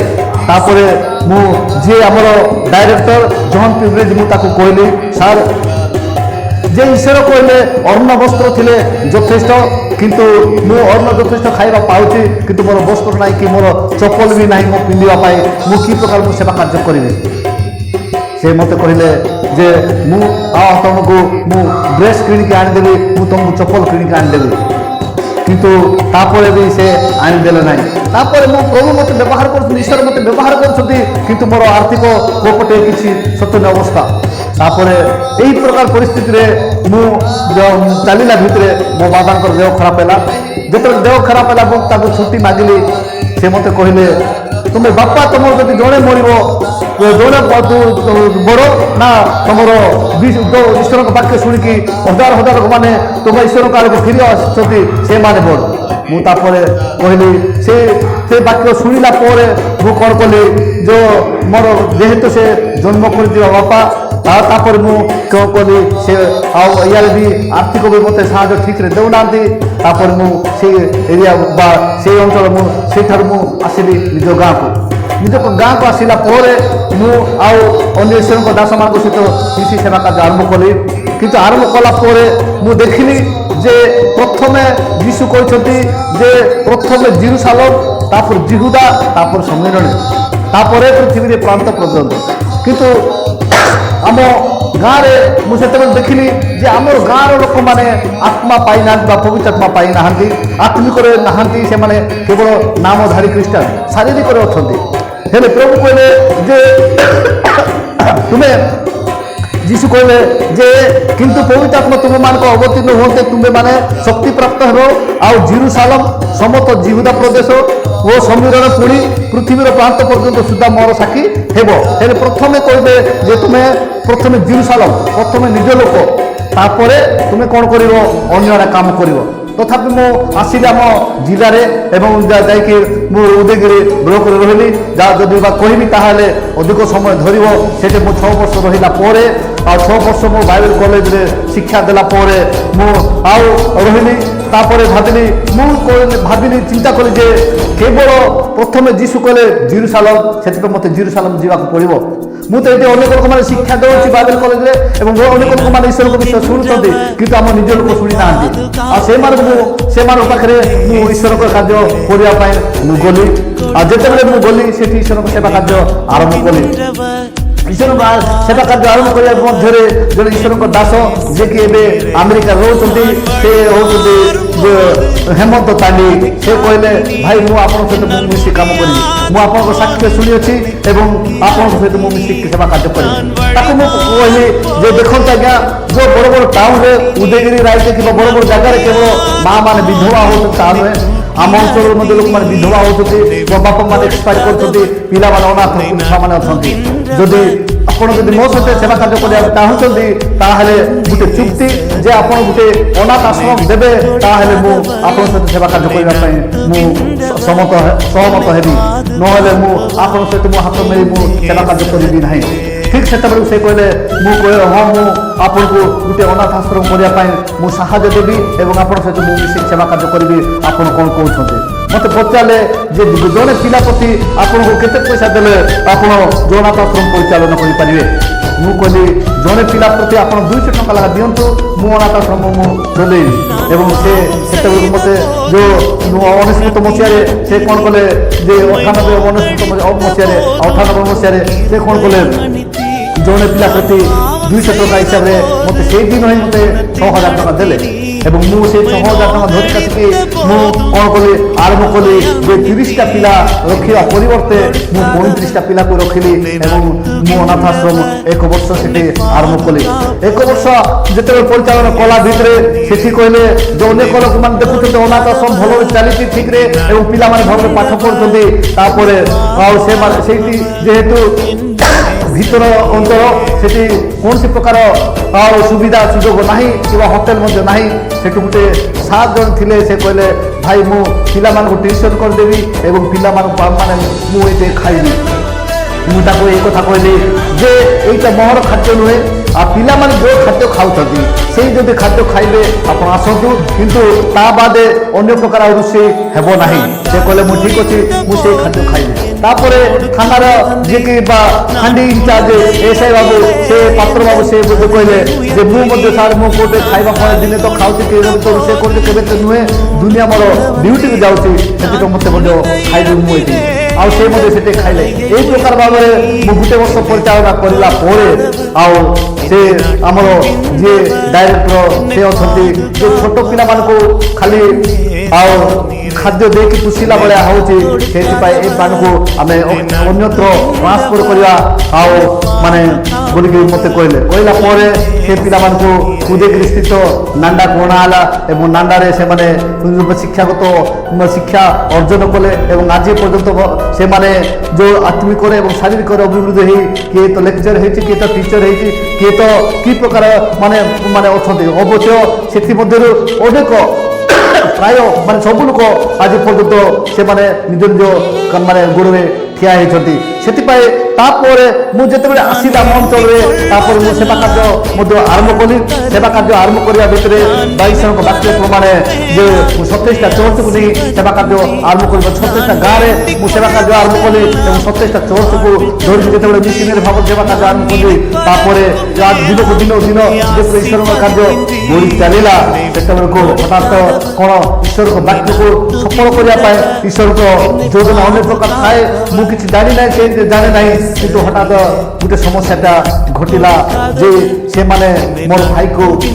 ତାପରେ ମୁଁ ଯିଏ ଆମର ଡାଇରେକ୍ଟର ଜହନ ପ୍ରିଭିଲେଜ ମୁଁ ତାକୁ କହିଲି, ସାର୍ ଯେ ଈଶ୍ୱର କହିଲେ ଅନ୍ନ ବସ୍ତ୍ର ଥିଲେ ଯଥେଷ୍ଟ, କିନ୍ତୁ ମୁଁ ଅନ୍ନ ଯଥେଷ୍ଟ ଖାଇବା ପାଉଛି, କିନ୍ତୁ ମୋର ବସ୍ତ୍ର ନାହିଁ କି ମୋର ଚପଲ ବି ନାହିଁ ମୁଁ ପିନ୍ଧିବା ପାଇଁ, ମୁଁ କି ପ୍ରକାର ମୁଁ ସେବା କାର୍ଯ୍ୟ କରିବି? ସେ ମୋତେ କହିଲେ ଯେ ମୁଁ ତୁମକୁ ମୁଁ ଡ୍ରେସ୍ କିଣିକି ଆଣିଦେବି, ମୁଁ ତୁମକୁ ଚପଲ କିଣିକି ଆଣିଦେବି। କିନ୍ତୁ ତାପରେ ବି ସେ ଆଣିଦେଲେ ନାହିଁ। ତାପରେ ମୋ ପ୍ରଭୁ ମୋତେ ବ୍ୟବହାର କରୁଛନ୍ତି, ଈଶ୍ୱର ମୋତେ ବ୍ୟବହାର କରୁଛନ୍ତି, କିନ୍ତୁ ମୋର ଆର୍ଥିକ କୋପଟେ କିଛି ଶୋଚନୀୟ ଅବସ୍ଥା। ତାପରେ ଏହି ପ୍ରକାର ପରିସ୍ଥିତିରେ ମୁଁ ଚାଲିଲା ଭିତରେ ମୋ ବାବାଙ୍କର ଦେହ ଖରାପ ହେଲା। ଯେତେବେଳେ ଦେହ ଖରାପ ହେଲା ମୁଁ ତାକୁ ଛୁଟି ମାଗିଲି, ସେ ମୋତେ କହିଲେ ତୁମେ ବାପା ତୁମର ଯଦି ଜଣେ ମରିବ ଜଣେ ବଡ଼ ନା ତୁମର ଈଶ୍ୱରଙ୍କ ବାକ୍ୟ ଶୁଣିକି ହଜାର ହଜାର ଲୋକମାନେ ତୁମ ଈଶ୍ୱରଙ୍କ ଆଡ଼କୁ ଫେରି ଆସୁଛନ୍ତି ସେମାନେ ବଡ଼। ମୁଁ ତାପରେ କହିଲି ସେ ବାକ୍ୟ ଶୁଣିଲା ପରେ ମୁଁ କ'ଣ କଲି ମୋର ଯେହେତୁ ସେ ଜନ୍ମ କରିଥିବା ବାପା ତାପରେ ମୁଁ କ'ଣ କଲି ସେ ଆଉ ଇଆଡ଼େ ବି ଆର୍ଥିକ ବି ମୋତେ ସାହାଯ୍ୟ ଠିକ୍ରେ ଦେଉନାହାନ୍ତି। ତାପରେ ମୁଁ ସେଇ ଏରିଆ ବା ସେଇ ଅଞ୍ଚଳ ସେଇଠାରୁ ମୁଁ ଆସିଲି ନିଜ ଗାଁକୁ ଆସିଲା ପରେ ମୁଁ ଆଉ ଅନ୍ୟ ଈଶ୍ୱରଙ୍କ ଦାସମାନଙ୍କ ସହିତ ମିଶି ସେବା କାର୍ଯ୍ୟ ଆରମ୍ଭ କଲି। କିନ୍ତୁ ଆରମ୍ଭ କଲା ପରେ ମୁଁ ଦେଖିଲି ଯେ ପ୍ରଥମେ ଯୀଶୁ କହିଛନ୍ତି ଯେ ପ୍ରଥମେ ଜେରୁସାଲେମ, ତାପରେ ଜିହୁଦା, ତାପରେ ସମ୍ମିଳନୀ, ତାପରେ ପୃଥିବୀରେ ପ୍ରାନ୍ତ ପର୍ଯ୍ୟନ୍ତ। କିନ୍ତୁ ଆମ ଗାଁରେ ମୁଁ ସେତେବେଳେ ଦେଖିଲି ଯେ ଆମର ଗାଁର ଲୋକମାନେ ଆତ୍ମା ପାଇନାହାନ୍ତି ବା ପବିତ୍ର ଆତ୍ମା ପାଇନାହାନ୍ତି, ଆତ୍ମିକରେ ନାହାନ୍ତି। ସେମାନେ କେବଳ ନାମଧାରୀ ଖ୍ରୀଷ୍ଟିଆନ ଶାରୀରିକରେ ଅଛନ୍ତି। ହେଲେ ପ୍ରଭୁ କହିଲେ ଯେ ତୁମେ ଯୀଶୁ କହିଲେ ଯେ କିନ୍ତୁ ପବିତ୍ର ଆତ୍ମା ତୁମମାନଙ୍କ ଅବତୀର୍ଣ୍ଣ ହୁଅନ୍ତେ ତୁମେମାନେ ଶକ୍ତି ପ୍ରାପ୍ତ ହେବ ଆଉ ଜେରୁସାଲେମ ସମସ୍ତ ଜିହୁଦା ପ୍ରଦେଶ ଓ ସମ୍ମିଳନ ପୁଣି ପୃଥିବୀର ପ୍ରାନ୍ତ ପର୍ଯ୍ୟନ୍ତ ସୁଦ୍ଧା ମୋର ସାକ୍ଷୀ ହେବ। ହେଲେ ପ୍ରଥମେ କହିବେ ଯେ ତୁମେ ପ୍ରଥମେ ଜେରୁସାଲେମ, ପ୍ରଥମେ ନିଜ ଲୋକ, ତାପରେ ତୁମେ କ'ଣ କରିବ ଅନ୍ୟ ଆଡ଼େ କାମ କରିବ। ତଥାପି ମୁଁ ଆସିଲି ଆମ ଜିଲ୍ଲାରେ ଏବଂ ଯାଇକି ମୁଁ ଉଦୟଗିରି ବ୍ଲକରେ ରହିଲି। ଯାହା ଯଦି ବା କହିବି ତାହେଲେ ଅଧିକ ସମୟ ଧରିବ। ସେଠି ମୁଁ 6 ବର୍ଷ ରହିଲା ପରେ ଆଉ 6 ବର୍ଷ ମୁଁ ବାଇବେଲ କଲେଜରେ ଶିକ୍ଷା ଦେଲା ପରେ ମୁଁ ଆଉ ରହିଲି। ତାପରେ ଭାବିଲି ଚିନ୍ତା କଲି ଯେ କେବଳ ପ୍ରଥମେ ଯୀଶୁ କହିଲେ ଜେରୁସାଲେମ, ସେଥିପାଇଁ ମୋତେ ଜେରୁସାଲେମ ଯିବାକୁ ପଡ଼ିବ। ମୁଁ ତ ଏଠି ଅନେକ ଲୋକମାନେ ଶିକ୍ଷା ଦେଉଛି ବାଇବେଲ କଲେଜରେ ଏବଂ ଅନେକ ଲୋକମାନେ ଈଶ୍ୱରଙ୍କ ବିଷୟ ଶୁଣୁଛନ୍ତି, କିନ୍ତୁ ଆମ ନିଜ ଲୋକ ଶୁଣି ନାହାନ୍ତି। ଆଉ ସେମାନଙ୍କ ପାଖରେ ମୁଁ ଈଶ୍ୱରଙ୍କ କାର୍ଯ୍ୟ କରିବା ପାଇଁ ମୁଁ ଗଲି। ଆଉ ଯେତେବେଳେ ମୁଁ ଗଲି ସେଠି ଈଶ୍ୱରଙ୍କ ସେବା କାର୍ଯ୍ୟ ଆରମ୍ଭ କଲି। ଈଶ୍ୱରଙ୍କ ସେବା କାର୍ଯ୍ୟ ଆରମ୍ଭ କରିବା ମଧ୍ୟରେ ଜଣେ ଈଶ୍ୱରଙ୍କ ଦାସ ଯିଏକି ଏବେ ଆମେରିକାରେ ରହୁଛନ୍ତି, ସେ ହେଉଛନ୍ତି ହେମନ୍ତ ତାଣ୍ଡି। ସେ କହିଲେ ଭାଇ ମୁଁ ଆପଣଙ୍କ ସହିତ ମୁଁ ମିଶି କାମ କରିବି, ମୁଁ ଆପଣଙ୍କ ସାକ୍ଷ୍ୟ ଶୁଣିଅଛି ଏବଂ ଆପଣଙ୍କ ସହିତ ମୁଁ ମିଶିକି ସେବା କାର୍ଯ୍ୟ କରିବି। ତାକୁ ମୁଁ କହିଲି ଯେ ଦେଖନ୍ତୁ ଆଜ୍ଞା, ଯେଉଁ ବଡ଼ ବଡ଼ ଟାଉନରେ ଉଦୟଗିରି ରାଇରେ କିମ୍ବା ବଡ଼ ବଡ଼ ଜାଗାରେ କେବଳ ମାଆ ମାନେ ବିଧବା ହେଉଛନ୍ତି ତାହା ନୁହେଁ। ଆମ ଅଞ୍ଚଳରେ ମଧ୍ୟ ଲୋକମାନେ ବିଧବା ହେଉଛନ୍ତି, ବାପା ମାନେ ଏକ୍ସପାୟାର କରୁଛନ୍ତି, ପିଲାମାନେ ଅନାଥ ଛୁଆମାନେ ଅଛନ୍ତି। ଯଦି ଆପଣ ମୋ ସହିତ ସେବା କାର୍ଯ୍ୟ କରିବାକୁ ଚାହୁଁଛନ୍ତି ତାହେଲେ ଗୋଟେ ଚୁକ୍ତି ଯେ ଆପଣ ଗୋଟେ ଅନାଥ ଆଶ୍ରମ ଦେବେ, ତାହେଲେ ମୁଁ ଆପଣଙ୍କ ସହିତ ସେବା କାର୍ଯ୍ୟ କରିବା ପାଇଁ ମୁଁ ସହମତ ହେବି। ନହେଲେ ମୁଁ ଆପଣଙ୍କ ସହିତ ମୋ ହାତ ମିଳି ମୁଁ ସେବା କାର୍ଯ୍ୟ କରିବି ନାହିଁ। ଠିକ୍ ସେତେବେଳେ ସେ କହିଲେ ହଁ ମୁଁ ଆପଣଙ୍କୁ ଗୋଟେ ଅନାଥ ଆଶ୍ରମ କରିବା ପାଇଁ ମୁଁ ସାହାଯ୍ୟ ଦେବି ଏବଂ ଆପଣଙ୍କ ସହିତ ମୁଁ ମିଶିକି ସେବା କାର୍ଯ୍ୟ କରିବି। ଆପଣ କ'ଣ କହୁଛନ୍ତି? ମୋତେ ପଚାରିଲେ ଯେ ଜଣେ ପିଲା ପ୍ରତି ଆପଣଙ୍କୁ କେତେ ପଇସା ଦେଲେ ଆପଣ ଅନାଥ ଆଶ୍ରମ ପରିଚାଳନା କରିପାରିବେ? ମୁଁ କହିଲି ଜଣେ ପିଲା ପ୍ରତି ଆପଣ 200 ଟଙ୍କା ଲେଖା ଦିଅନ୍ତୁ, ମୁଁ ଅନାଥ ଆଶ୍ରମ ମୁଁ ଚଲେଇବି। ଏବଂ ସେତେବେଳକୁ ମୋତେ ଯେଉଁ 1999 ମସିହାରେ ସେ କ'ଣ କଲେ ଯେ 98 ମସିହାରେ ସେ କ'ଣ କଲେ ଜଣେ ପିଲା ପ୍ରତି 200 ଟଙ୍କା ହିସାବରେ ମୋତେ ସେଇଦିନ ହିଁ ମୋତେ 6000 ଟଙ୍କା ଦେଲେ ଏବଂ ମୁଁ ସେଇ 6000 ଟଙ୍କା ଧରିକି ଆସିକି ମୁଁ କ'ଣ କଲି ଆରମ୍ଭ କଲି ଯେ 30ଟା ପିଲା ରଖିବା ପରିବର୍ତ୍ତେ ମୁଁ 35ଟା ପିଲାକୁ ରଖିଲି ଏବଂ ମୁଁ ଅନାଥ ଆଶ୍ରମ 1 ବର୍ଷ ସେଠି ଆରମ୍ଭ କଲି। 1 ବର୍ଷ ଯେତେବେଳେ ପରିଚାଳନା କଲା ଭିତରେ ସେଠି କହିଲେ ଯେ ଅନେକ ଲୋକମାନେ ଦେଖୁଛନ୍ତି ଅନାଥ ଆଶ୍ରମ ଭଲରେ ଚାଲିଛି ଠିକ୍ରେ ଏବଂ ପିଲାମାନେ ଭଲରେ ପାଠ ପଢ଼ୁଛନ୍ତି। ତାପରେ ଆଉ ସେମାନେ ସେଇଠି ଯେହେତୁ ଭିତର ଅଞ୍ଚଳ ସେଠି କୌଣସି ପ୍ରକାର ଆଉ ସୁବିଧା ସୁଯୋଗ ନାହିଁ କିମ୍ବା ହୋଟେଲ ମଧ୍ୟ ନାହିଁ। ସେଠୁ ଗୋଟେ 7 ଜଣ ଥିଲେ, ସେ କହିଲେ ଭାଇ ମୁଁ ପିଲାମାନଙ୍କୁ ଟ୍ୟୁସନ୍ କରିଦେବି ଏବଂ ପିଲାମାନଙ୍କୁ ମାନେ ମୁଁ ଏଇଠି ଖାଇବି। ମୁଁ ତାକୁ ଏଇ କଥା କହିଲି ଯେ ଏଇଟା ମୋହର ଖାଦ୍ୟ ନୁହେଁ, ଆଉ ପିଲାମାନେ ଯେଉଁ ଖାଦ୍ୟ ଖାଉଛନ୍ତି ସେଇ ଯଦି ଖାଦ୍ୟ ଖାଇବେ ଆପଣ ଆସନ୍ତୁ, କିନ୍ତୁ ତା ବାଦେ ଅନ୍ୟ ପ୍ରକାର ରୋଷେଇ ହେବ ନାହିଁ। ସେ କହିଲେ ମୁଁ ଠିକ୍ ଅଛି, ମୁଁ ସେଇ ଖାଦ୍ୟ ଖାଇବି। ତାପରେ ଥାନାର ଯିଏକି ବା ହାଣ୍ଡି ଇନଚାର୍ଜ ଏସ୍ଆଇ ବାବୁ ସେ ପାତ୍ର ବାବୁ ସେ ମଧ୍ୟ କହିଲେ ଯେ ମୁଁ ମଧ୍ୟ ସାର୍ ମୁଁ କୋଉଠି ଖାଇବା ପରେ ଦିନେ ତ ଖାଉଛି, କେବେ ତ ରୋଷେଇ କରୁଛି, କେବେ ତ ନୁହେଁ, ଦୁନିଆ ମୋର ଡ୍ୟୁଟିକୁ ଯାଉଛି, ସେଥିପାଇଁ ମୋତେ ମଧ୍ୟ ଖାଇବି ମୁଁ ଏଠି। ଆଉ ସେ ମଧ୍ୟ ସେଠି ଖାଇଲେ। ଏଇ ପ୍ରକାର ଭାବରେ ମୁଁ 1 ବର୍ଷ ପରିଚାଳନା କରିଲା ପରେ ଆଉ ସେ ଆମର ଯିଏ ଡାଇରେକ୍ଟର ସେ ଅଛନ୍ତି, ଯେ ଛୋଟ ପିଲାମାନଙ୍କୁ ଖାଲି ଆଉ ଖାଦ୍ୟ ଦେଇକି ପୋଷିଲା ଭଳିଆ ହେଉଛି। ସେଥିପାଇଁ ଏଇ ପାଣିକୁ ଆମେ ଅନ୍ୟତ୍ର ଟ୍ରାନ୍ସଫର କରିବା ଆଉ ମାନେ ବୋଲିକି ମୋତେ କହିଲା ପରେ ସେ ପିଲାମାନଙ୍କୁ ଉଦୟଗିରି ସ୍ଥିତ ନାଣ୍ଡାକୁ ଅଣାହେଲା ଏବଂ ନାଣ୍ଡାରେ ସେମାନେ ଶିକ୍ଷାଗତ ଶିକ୍ଷା ଅର୍ଜନ କଲେ ଏବଂ ଆଜି ପର୍ଯ୍ୟନ୍ତ ସେମାନେ ଯେଉଁ ଆତ୍ମିକରେ ଏବଂ ଶାରୀରିକରେ ଅଭିବୃଦ୍ଧି ହେଇ କିଏ ତ ଲେକ୍ଚର ହେଇଛି, କିଏ ତ ଟିଚର ହେଇଛି, କିଏ ତ କି ପ୍ରକାର ମାନେ ଅଛନ୍ତି। ଅବଶ୍ୟ ସେଥିମଧ୍ୟରୁ ଅନେକ ପ୍ରାୟ ମାନେ ସବୁ ଲୋକ ଆଜି ପର୍ଯ୍ୟନ୍ତ ସେମାନେ ନିଜ ନିଜ ମାନେ ଗୋଡ଼ରେ ଠିଆ ହେଇଛନ୍ତି। ସେଥିପାଇଁ ତାପରେ ମୁଁ ଯେତେବେଳେ ଆସିଲି ଆମ ଅଞ୍ଚଳରେ ତାପରେ ମୁଁ ସେବା କାର୍ଯ୍ୟ ମଧ୍ୟ ଆରମ୍ଭ କଲି। ସେବା କାର୍ଯ୍ୟ ଆରମ୍ଭ କରିବା ଭିତରେ ବାଇଶଙ୍କ ବାକ୍ୟ ପ୍ରମାଣେ ଯେ 27ଟା ଚର୍ଚ୍ଚକୁ ନେଇ ସେବା କାର୍ଯ୍ୟ ଆରମ୍ଭ କରିବା, 27ଟା ଗାଁରେ ମୁଁ ସେବା କାର୍ଯ୍ୟ ଆରମ୍ଭ କଲି ଏବଂ 27ଟା ଚର୍ଚ୍ଚକୁ ଧରିକି ଯେତେବେଳେ ମିଶନାରୀ ଭାବରେ ସେବା କାର୍ଯ୍ୟ ଆରମ୍ଭ କଲି, ତାପରେ ଦିନକୁ ଦିନ ଯେତେବେଳେ ଈଶ୍ୱରଙ୍କ କାର୍ଯ୍ୟ ବଢ଼ି ଚାଲିଲା ସେତେବେଳକୁ ହଠାତ୍ କ'ଣ ଈଶ୍ୱରଙ୍କ ବାକ୍ୟକୁ ସଫଳ କରିବା ପାଇଁ ଈଶ୍ୱରଙ୍କ ଯୋଜନା ଅନେକ ପ୍ରକାର ଥାଏ। ମୁଁ କିଛି ଜାଣି ନାହିଁ କିନ୍ତୁ ହଠାତ୍ ଗୋଟେ ସମସ୍ୟାଟା ଘଟିଲା ଯେ ସେମାନେ ମୋର ଭାଇକୁ